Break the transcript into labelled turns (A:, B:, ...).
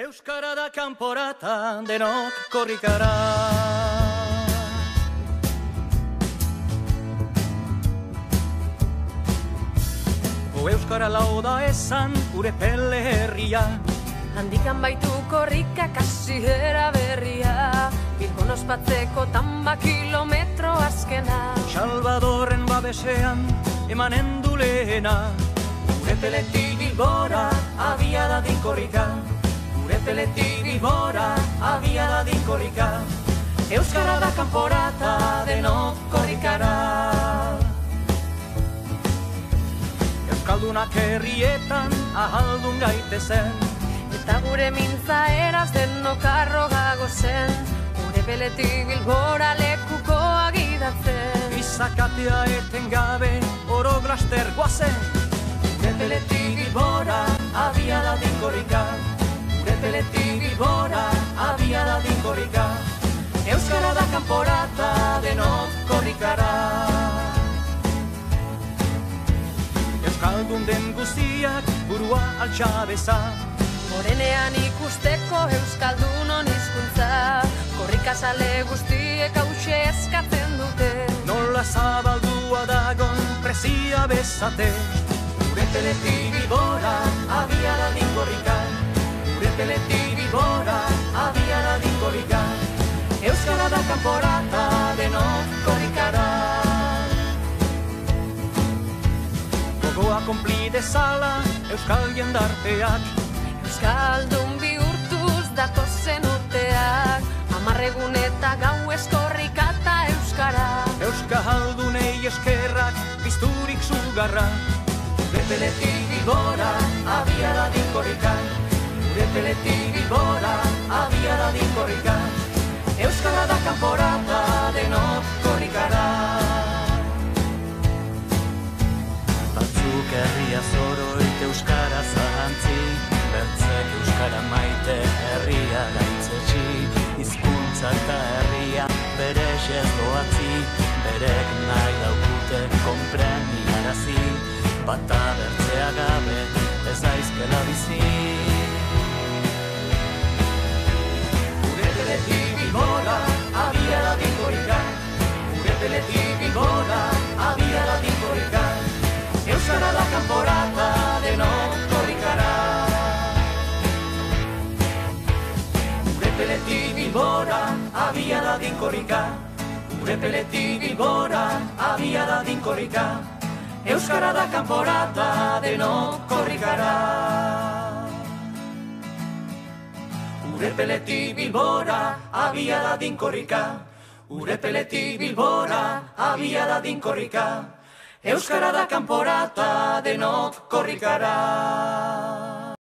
A: Euskara da kanporata, denok korrikara. Euskara lauda esan gure pele herria.
B: Handikan baitu korrika kasihera berria. Bilbon ospatzeko tamba kilometro azkena.
A: Salvadorren babesean emanen du lehena. Gure peletik Bilbora abia dadin korrika. Gure peletik Bilbora abia dadin korrika. Euskara da kanporata, denok korrikara. Euskaldunak herrietan ahaldun gaitezen.
B: Eta gure mintza eraz denok arrogago zen. Gure peletik Bilbora lekuko agidatzen.
A: Izakatea etengabe oro glaster guazen. Gure peletik Bilbora abia dadin korrika. Gure peletik Bilbora abia dadin korrika. Euskara da kanporata, denok korrikara. Euskaldun den guztiak burua altxabeza.
B: Morenean ikusteko Euskaldunon hizkuntza. Korrikazale guztiek hause eskatzen dute.
A: Nola zabaldua dagon presia bezate. Gure peletik Bilbora abia dadin korrika. Gure peletik Bilbora abia dadin korrika. Euskara da kanporata, denok korrikara. Gogoa konpli dezala euskal jendarteak.
B: Euskaldun bihurtuz datozen urteak. 10 egun eta gauez korrika eta euskara.
A: Euskaldunei eskerrak pizturik sugarra. Gure peletik Bilbora abia dadin korrika. Gure peletik Bilbora abia dadin korrika. Euskara da kanporata, denok korrikara.
C: Batzuk herria zoroit euskara zahantzi, bertzek euskara maite herria gaitzetsi. Hizkuntza eta herria bere xez doatzi, berek nahi daukute konpreniarazi. Bata bertzea gabe ez daizkela bizi.
A: Gure peletik Bilbora abia dadin korrika. Gure peletik Bilbora abia dadin korrika. Euskara da kanporata, denok korrikara. Gure peletik Bilbora abia dadin korrika. Gure peletik Bilbora abia dadin korrika. Euskara da kanporata, denok korrikara. Gure peletik Bilbora abia dadin korrika. Gure peletik Bilbora abia dadin korrika. Euskara da kanporata, denok korrikara.